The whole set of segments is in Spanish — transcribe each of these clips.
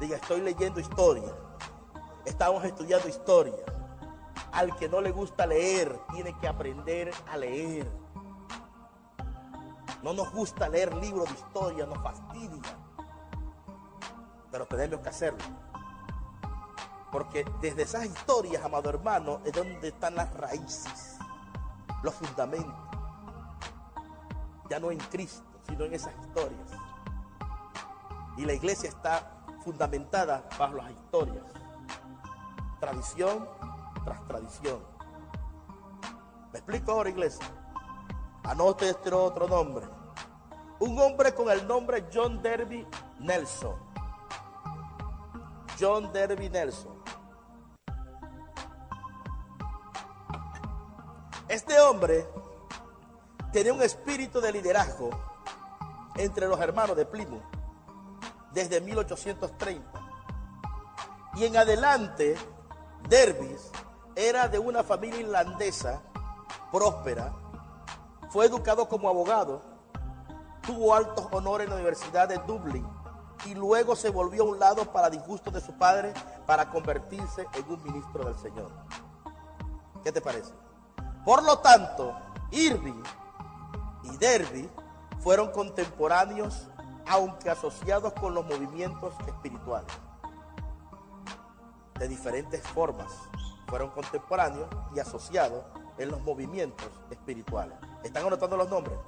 Diga, estoy leyendo historia. Estamos estudiando historia. Al que no le gusta leer, tiene que aprender a leer. No nos gusta leer libros de historia, nos fastidia. Pero tenemos que hacerlo. Porque desde esas historias, amado hermano, es donde están las raíces, los fundamentos. Ya no en Cristo, sino en esas historias. Y la iglesia está fundamentada bajo las historias. Tradición tras tradición. ¿Me explico ahora, iglesia? Anote este otro nombre. Un hombre con el nombre John Darby Nelson. John Darby Nelson. Este hombre tenía un espíritu de liderazgo entre los hermanos de Plymouth desde 1830. Y en adelante, Darby era de una familia irlandesa próspera. Fue educado como abogado, tuvo altos honores en la Universidad de Dublín y luego se volvió a un lado para disgusto de su padre para convertirse en un ministro del Señor. ¿Qué te parece? Por lo tanto, Irving y Darby fueron contemporáneos, aunque asociados con los movimientos espirituales. De diferentes formas, fueron contemporáneos y asociados en los movimientos espirituales. ¿Están anotando los nombres?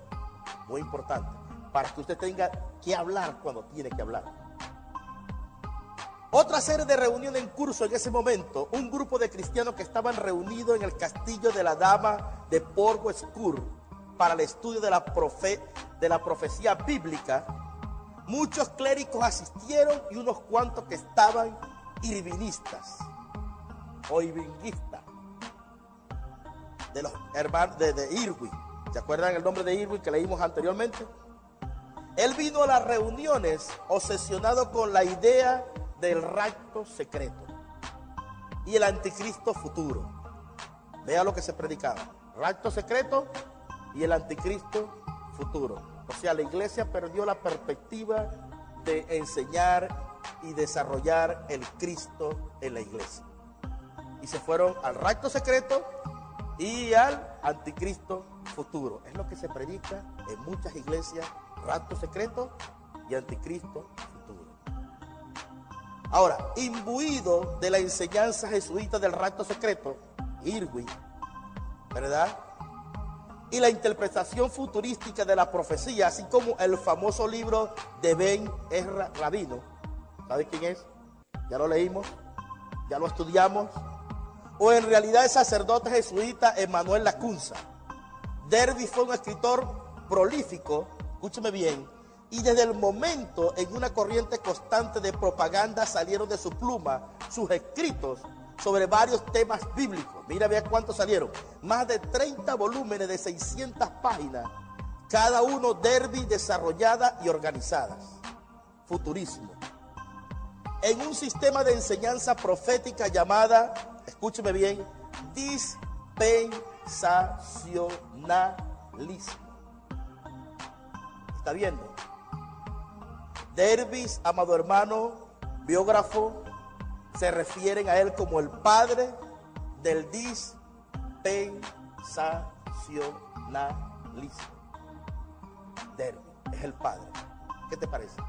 Muy importante, para que usted tenga que hablar cuando tiene que hablar. Otra serie de reuniones en curso en ese momento, un grupo de cristianos que estaban reunidos en el castillo de la dama de Portwescourt para el estudio de la profecía bíblica. Muchos clérigos asistieron y unos cuantos que estaban irvingistas o irvinguistas de los hermanos de Irwin. ¿Se acuerdan el nombre de Irwin que leímos anteriormente? Él vino a las reuniones obsesionado con la idea del rapto secreto y el anticristo futuro. Vea lo que se predicaba: rapto secreto y el anticristo futuro. O sea, la iglesia perdió la perspectiva de enseñar y desarrollar el Cristo en la iglesia. Y se fueron al rapto secreto y al anticristo futuro. Es lo que se predica en muchas iglesias: rapto secreto y anticristo futuro. Ahora, imbuido de la enseñanza jesuita del rapto secreto, Irwin, ¿verdad?, y la interpretación futurística de la profecía, así como el famoso libro de Ben Ezra Rabino. ¿Sabe quién es? Ya lo leímos, ya lo estudiamos. O en realidad el sacerdote jesuita Emmanuel Lacunza. Darby fue un escritor prolífico, escúcheme bien, y desde el momento en una corriente constante de propaganda salieron de su pluma sus escritos sobre varios temas bíblicos. Mira, vea cuántos salieron. Más de 30 volúmenes de 600 páginas, cada uno Darby desarrolladas y organizadas. Futurismo. En un sistema de enseñanza profética llamada, escúcheme bien, dispensacionalismo. ¿Está viendo? Darby, amado hermano, biógrafo, se refieren a él como el padre del dispensacionalismo. Darby es el padre. ¿Qué te parece?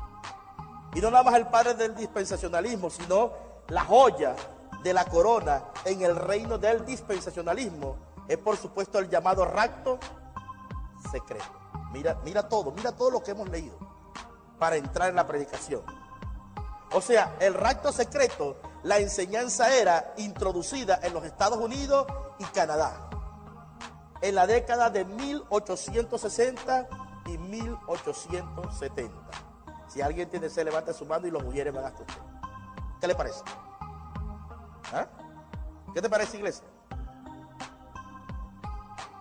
Y no nada más el padre del dispensacionalismo, sino la joya de la corona en el reino del dispensacionalismo es, por supuesto, el llamado rapto secreto. Mira todo lo que hemos leído para entrar en la predicación. O sea, el rapto secreto, la enseñanza era introducida en los Estados Unidos y Canadá en la década de 1860 y 1870. Si alguien tiene se levanta su mano y los mujeres van a usted. ¿Qué le parece? ¿Ah? ¿Qué te parece, iglesia?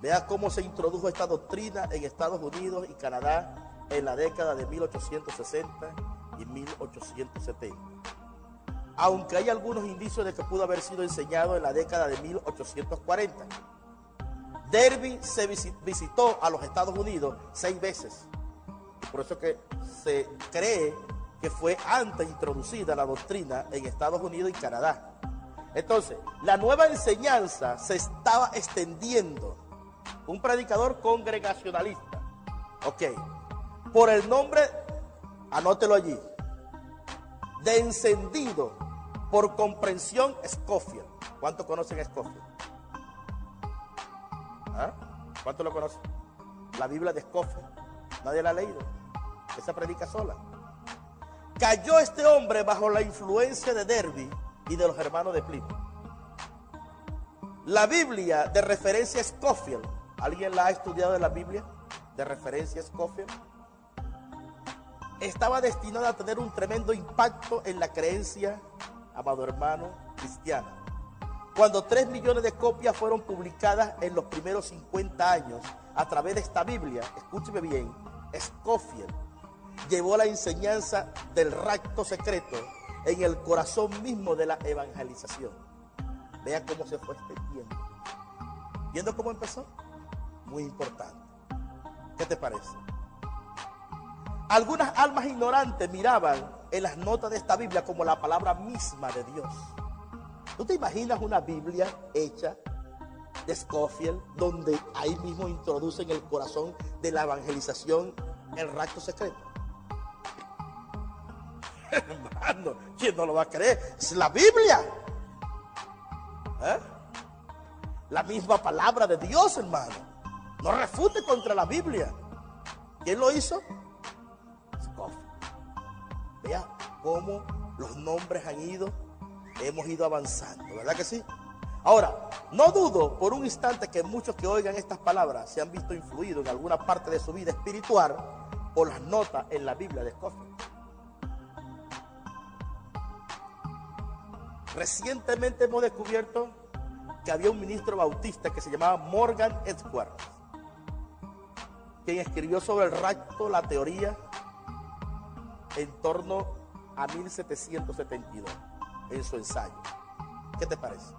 Vea cómo se introdujo esta doctrina en Estados Unidos y Canadá en la década de 1860 y 1870. Aunque hay algunos indicios de que pudo haber sido enseñado en la década de 1840. Darby se visitó a los Estados Unidos 6 veces. Y por eso que se cree que fue antes introducida la doctrina en Estados Unidos y Canadá. Entonces, la nueva enseñanza se estaba extendiendo. Un predicador congregacionalista. Ok. Por el nombre, anótelo allí, de encendido por comprensión Scofield. ¿Cuántos conocen Scofield? ¿Ah? ¿Cuántos lo conocen? La Biblia de Scofield. Nadie la ha leído. Esa predica sola. Cayó este hombre bajo la influencia de Derby y de los hermanos de Plymouth. La Biblia de referencia Scofield. ¿Alguien la ha estudiado en la Biblia de referencia Scofield? Estaba destinada a tener un tremendo impacto en la creencia, amado hermano, cristiana. Cuando 3 millones de copias fueron publicadas en los primeros 50 años a través de esta Biblia, escúcheme bien, Scofield llevó la enseñanza del rapto secreto en el corazón mismo de la evangelización. Vea cómo se fue extendiendo. ¿Viendo cómo empezó? Muy importante. ¿Qué te parece? Algunas almas ignorantes miraban en las notas de esta Biblia como la palabra misma de Dios. ¿Tú te imaginas una Biblia hecha de Scofield donde ahí mismo introducen el corazón de la evangelización el rapto secreto? Hermano, ¿quién no lo va a creer? Es la Biblia. ¿Eh? La misma palabra de Dios, hermano. No refute contra la Biblia. ¿Quién lo hizo? Scofield. Vea cómo los nombres hemos ido avanzando, ¿verdad que sí? Ahora, no dudo por un instante que muchos que oigan estas palabras se han visto influidos en alguna parte de su vida espiritual por las notas en la Biblia de Scofield. Recientemente hemos descubierto que había un ministro bautista que se llamaba Morgan Edwards, quien escribió sobre el rapto la teoría en torno a 1772 en su ensayo. ¿Qué te parece?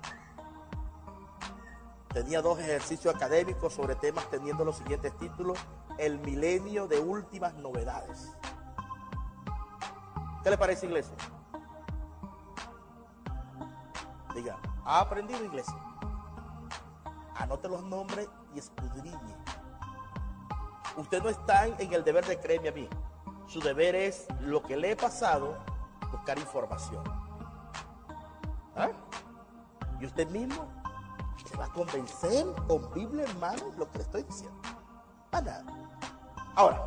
Tenía 2 ejercicios académicos sobre temas teniendo los siguientes títulos: El milenio de últimas novedades. ¿Qué le parece, iglesia? Diga, ¿ha aprendido, iglesia? Anote los nombres y escudriñe. Usted no está en el deber de creerme a mí. Su deber es, lo que le he pasado, buscar información. ¿Ah? Y usted mismo se va a convencer con Biblia en mano lo que le estoy diciendo. Para nada. Ahora,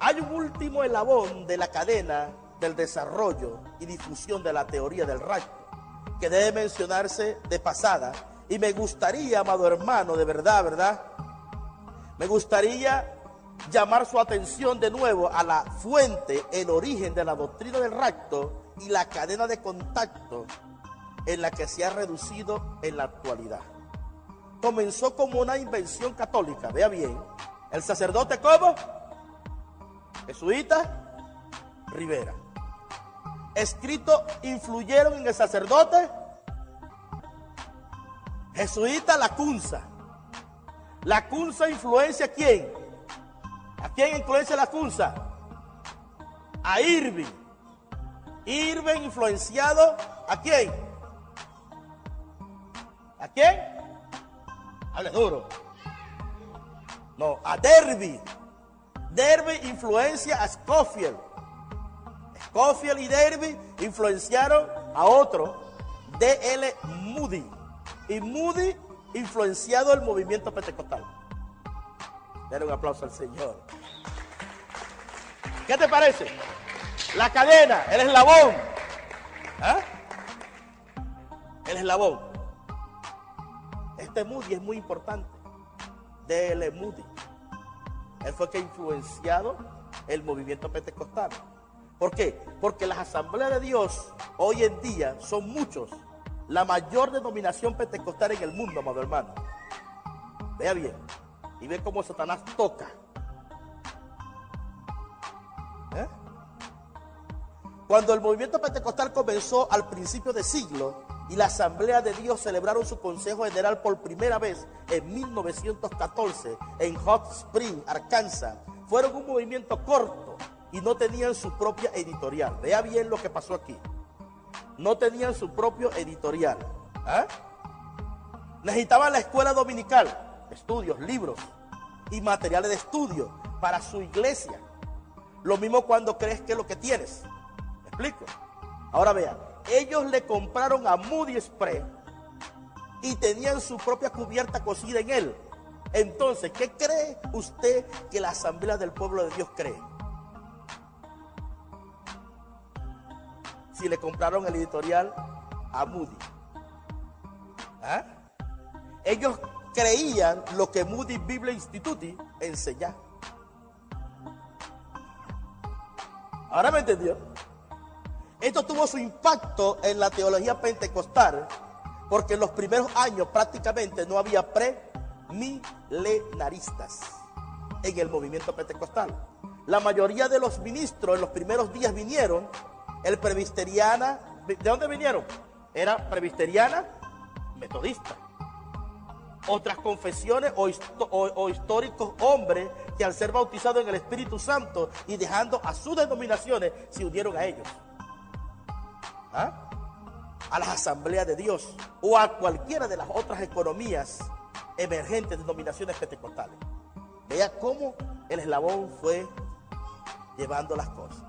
hay un último eslabón de la cadena del desarrollo y difusión de la teoría del rapto que debe mencionarse de pasada, y me gustaría, amado hermano, de verdad, me gustaría llamar su atención de nuevo a la fuente, el origen de la doctrina del rapto y la cadena de contacto en la que se ha reducido en la actualidad. Comenzó como una invención católica, vea bien, el sacerdote ¿cómo? Jesuita Rivera. Escritos influyeron en el sacerdote jesuita Lacunza. Lacunza influencia ¿a quién? ¿A quién influencia Lacunza? A Irving. Irving influenciado ¿a quién? ¿A quién? Hable duro. No, a Derby. Derby influencia a Scofield. Scofield y Derby influenciaron a otro, D.L. Moody. Y Moody influenciado el movimiento pentecostal. Denle un aplauso al Señor. ¿Qué te parece? La cadena, el eslabón. ¿Ah? El eslabón. Este Moody es muy importante. D.L. Moody. Él fue que ha influenciado el movimiento pentecostal. ¿Por qué? Porque las asambleas de Dios hoy en día son muchos. La mayor denominación pentecostal en el mundo, amado hermano. Vea bien. Y ve cómo Satanás toca. Cuando el movimiento pentecostal comenzó al principio de siglo y la Asamblea de Dios celebraron su Consejo General por primera vez en 1914 en Hot Spring, Arkansas, fueron un movimiento corto y no tenían su propia editorial. Vea bien lo que pasó aquí. No tenían su propio editorial. ¿Ah? Necesitaban la escuela dominical, estudios, libros y materiales de estudio para su iglesia. Lo mismo cuando crees que es lo que tienes. ¿Me explico? Ahora vean, ellos le compraron a Moody Spray y tenían su propia cubierta cosida en él. Entonces, ¿qué cree usted que la Asamblea del Pueblo de Dios cree? Si le compraron el editorial a Moody. ¿Ah? Ellos creían lo que Moody Bible Institute enseñaba. ¿Ahora me entendió? Esto tuvo su impacto en la teología pentecostal, porque en los primeros años prácticamente no había premilenaristas en el movimiento pentecostal. La mayoría de los ministros en los primeros días vinieron, el presbiteriana, ¿de dónde vinieron? Era presbiteriana, metodista. Otras confesiones o históricos hombres que al ser bautizados en el Espíritu Santo y dejando a sus denominaciones se unieron a ellos. ¿Ah? A las asambleas de Dios o a cualquiera de las otras economías emergentes de denominaciones pentecostales. Vea cómo el eslabón fue llevando las cosas.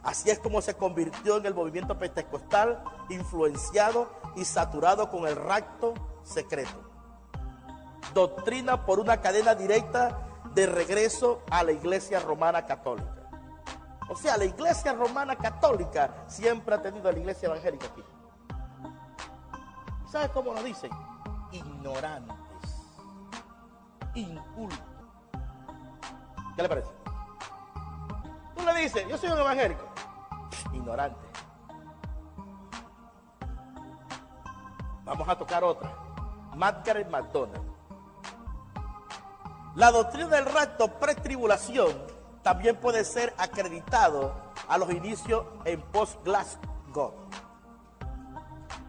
Así es como se convirtió en el movimiento pentecostal, influenciado y saturado con el rapto secreto. Doctrina por una cadena directa de regreso a la Iglesia Romana Católica. O sea, la Iglesia Romana Católica siempre ha tenido a la Iglesia Evangélica aquí. ¿Sabe cómo lo dicen? Ignorantes, incultos. ¿Qué le parece? Tú le dices, yo soy un evangélico. Ignorante. Vamos a tocar otra. Margaret MacDonald. La doctrina del rapto pretribulación también puede ser acreditado a los inicios en post-Glasgow.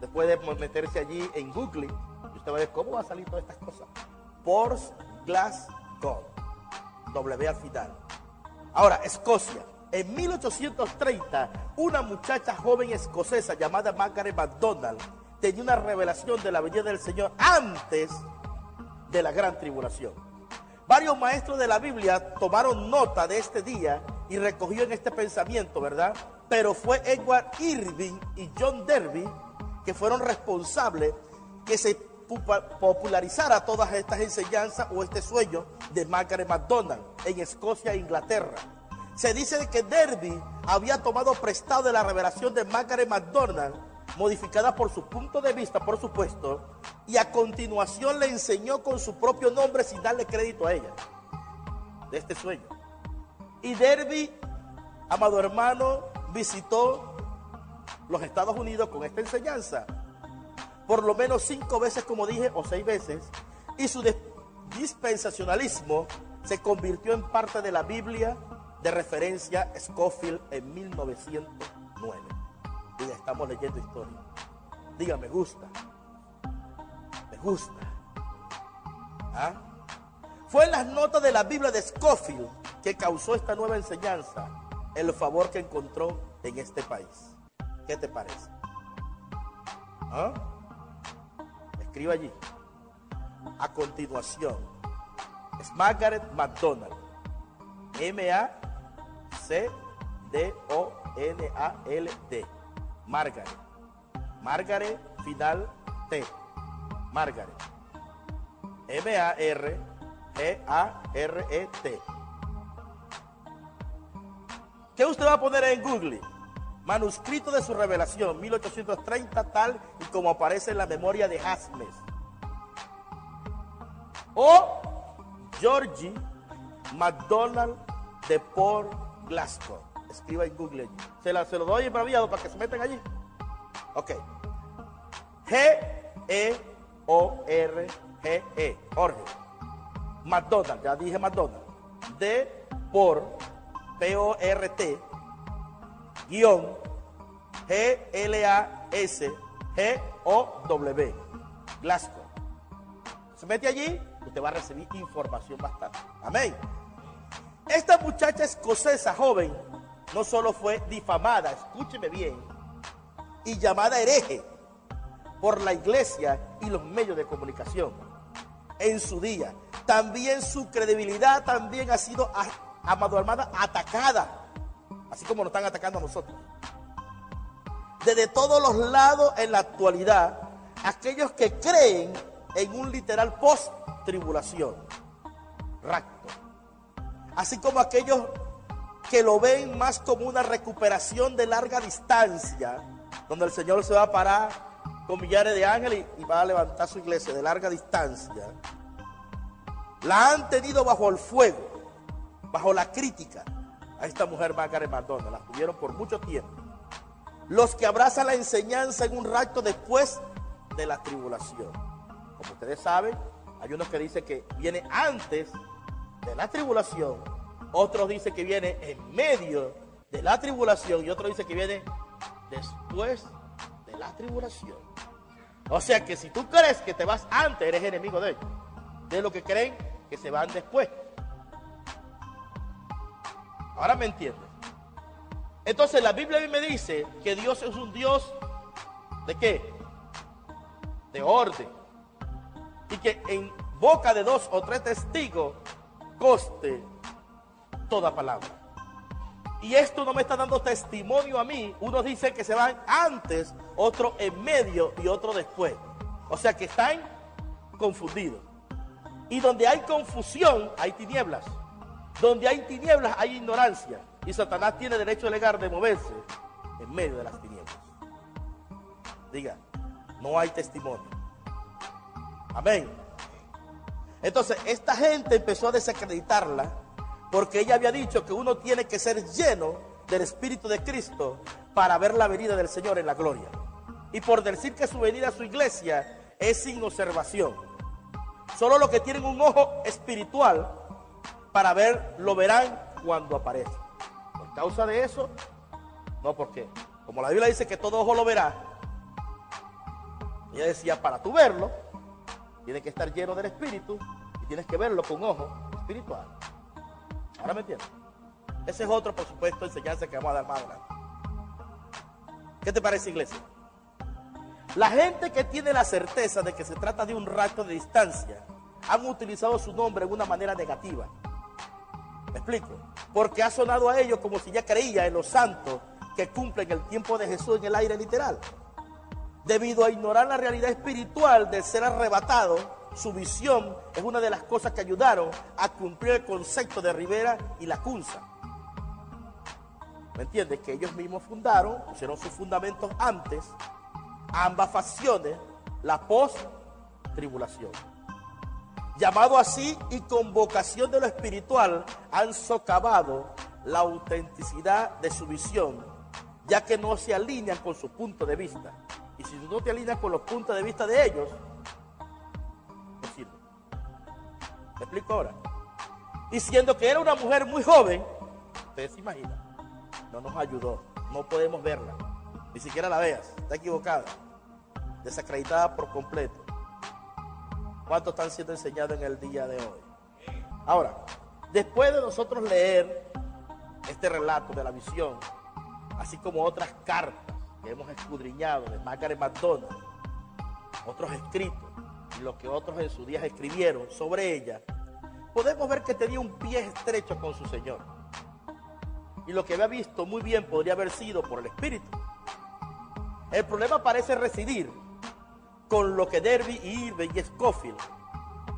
Después de meterse allí en Google, usted va a ver cómo va a salir todas estas cosas. Post-Glasgow. W al final. Ahora, Escocia. En 1830, una muchacha joven escocesa llamada Margaret MacDonald tenía una revelación de la venida del Señor antes de la gran tribulación. Varios maestros de la Biblia tomaron nota de este día y recogieron este pensamiento, ¿verdad? Pero fue Edward Irving y John Derby que fueron responsables que se popularizara todas estas enseñanzas o este sueño de Margaret MacDonald en Escocia e Inglaterra. Se dice que Derby había tomado prestado de la revelación de Margaret MacDonald, modificada por su punto de vista, por supuesto, y a continuación le enseñó con su propio nombre sin darle crédito a ella, de este sueño. Y Derby, amado hermano, visitó los Estados Unidos con esta enseñanza, por lo menos 5 veces, como dije, o 6 veces, y su dispensacionalismo se convirtió en parte de la Biblia de referencia Scofield en 1909. Y estamos leyendo historia. Diga, me gusta. Me gusta. ¿Ah? Fue en las notas de la Biblia de Scofield que causó esta nueva enseñanza el favor que encontró en este país. ¿Qué te parece? ¿Ah? Escriba allí. A continuación, es Margaret MacDonald. M-A-C-D-O-N-A-L-D. Margaret. Margaret final T. Margaret. M-A-R-G-A-R-E-T. ¿Qué usted va a poner en Google? Manuscrito de su revelación, 1830, tal y como aparece en la memoria de Hasmes. O Georgie MacDonald de Port Glasgow. Escriba en Google allí. Se lo doy abreviado para que se metan allí. Ok. G-E-O-R-G-E. Jorge. MacDonald. Ya dije MacDonald. De por P-O-R-T guión G-L-A-S-G-O-W. Glasgow. Se mete allí, usted va a recibir información bastante. Amén. Esta muchacha escocesa joven no solo fue difamada, escúcheme bien, y llamada hereje por la iglesia y los medios de comunicación en su día, también su credibilidad también ha sido, amado hermana, atacada, así como nos están atacando a nosotros. Desde todos los lados en la actualidad, aquellos que creen en un literal post-tribulación, rapto, así como aquellos que lo ven más como una recuperación de larga distancia, donde el Señor se va a parar con millares de ángeles y va a levantar su iglesia de larga distancia, la han tenido bajo el fuego, bajo la crítica a esta mujer Margaret MacDonald, la tuvieron por mucho tiempo. Los que abrazan la enseñanza en un rapto después de la tribulación. Como ustedes saben, hay unos que dicen que viene antes de la tribulación, otros dicen que viene en medio de la tribulación y otros dicen que viene después de la tribulación. O sea que si tú crees que te vas antes, eres enemigo de ellos, de los que creen que se van después. Ahora me entiendes. Entonces la Biblia a mí me dice que Dios es un Dios ¿de qué? De orden. Y que en boca de 2 o 3 testigos conste toda palabra. Y esto no me está dando testimonio a mí. Unos dicen que se van antes, otros en medio y otros después. O sea que están confundidos. Y donde hay confusión, hay tinieblas. Donde hay tinieblas, hay ignorancia. Y Satanás tiene derecho legal de moverse en medio de las tinieblas. Diga, no hay testimonio. Amén. Entonces, esta gente empezó a desacreditarla porque ella había dicho que uno tiene que ser lleno del Espíritu de Cristo para ver la venida del Señor en la gloria. Y por decir que su venida a su iglesia es sin observación. Solo los que tienen un ojo espiritual para ver, lo verán cuando aparece. Por causa de eso, no, porque como la Biblia dice que todo ojo lo verá, ella decía, para tú verlo, tienes que estar lleno del Espíritu y tienes que verlo con ojo espiritual. ¿Ahora me entiendes? Ese es otro, por supuesto, enseñanza que vamos a dar más adelante. ¿Qué te parece, iglesia? La gente que tiene la certeza de que se trata de un rapto de distancia han utilizado su nombre en una manera negativa. ¿Me explico? Porque ha sonado a ellos como si ya creía en los santos que cumplen el tiempo de Jesús en el aire literal. Debido a ignorar la realidad espiritual de ser arrebatado, su visión es una de las cosas que ayudaron a cumplir el concepto de Rivera y Lacunza. ¿Me entiendes? Que ellos mismos fundaron, pusieron sus fundamentos antes, ambas facciones, la post-tribulación. Llamado así y con vocación de lo espiritual, han socavado la autenticidad de su visión, ya que no se alinean con su punto de vista. Y si no te alineas con los puntos de vista de ellos, no sirve. ¿Me explico ahora? Diciendo que era una mujer muy joven, ustedes se imaginan, no nos ayudó, no podemos verla, ni siquiera la veas, está equivocada, desacreditada por completo. ¿Cuántos están siendo enseñados en el día de hoy? Ahora, después de nosotros leer este relato de la visión, así como otras cartas que hemos escudriñado de Margaret MacDonald, otros escritos y lo que otros en sus días escribieron sobre ella, podemos ver que tenía un pie estrecho con su Señor. Y lo que había visto muy bien podría haber sido por el Espíritu. El problema parece residir con lo que Derby y Irving y Scofield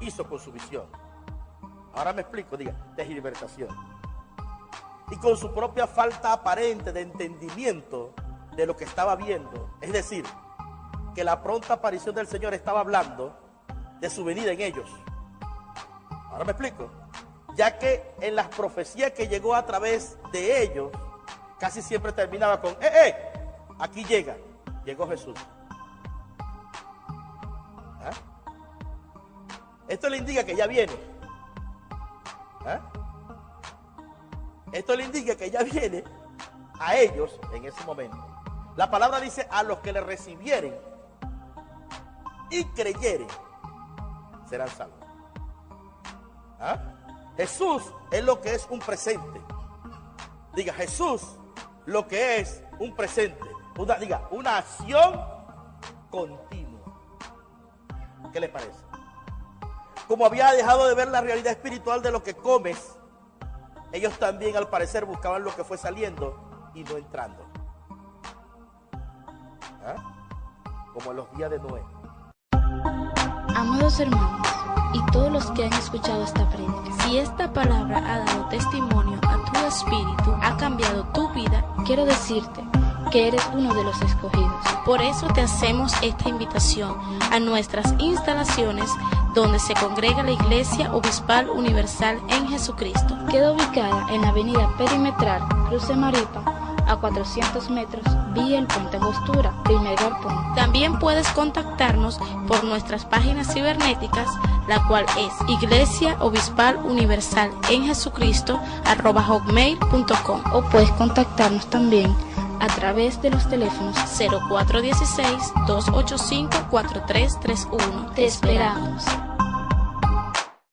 hizo con su visión. Ahora me explico, diga, tergiversación. Y con su propia falta aparente de entendimiento de lo que estaba viendo. Es decir, que la pronta aparición del Señor estaba hablando de su venida en ellos. Ahora me explico. Ya que en las profecías que llegó a través de ellos, casi siempre terminaba con, aquí llegó Jesús. ¿Ah? Esto le indica que ya viene. ¿Ah? Esto le indica que ya viene a ellos en ese momento. La palabra dice a los que le recibieren y creyeren serán salvos. ¿Ah? Jesús es lo que es un presente Diga Jesús, lo que es un presente, una acción continua. ¿Qué le parece? Como había dejado de ver la realidad espiritual de lo que comes, ellos también al parecer buscaban lo que fue saliendo y no entrando. Como en los días de Noé. Amados hermanos, y todos los que han escuchado esta prédica, si esta palabra ha dado testimonio a tu espíritu, ha cambiado tu vida, quiero decirte que eres uno de los escogidos. Por eso te hacemos esta invitación a nuestras instalaciones donde se congrega la Iglesia Obispal Universal en Jesucristo. Queda ubicada en la avenida Perimetral, Cruce Maripa, a 400 metros, vía el Puente Angostura, primer galpón. También puedes contactarnos por nuestras páginas cibernéticas, la cual es Iglesia Obispal Universal en Jesucristo @hotmail.com, o puedes contactarnos también a través de los teléfonos 0416-285-4331. Te esperamos.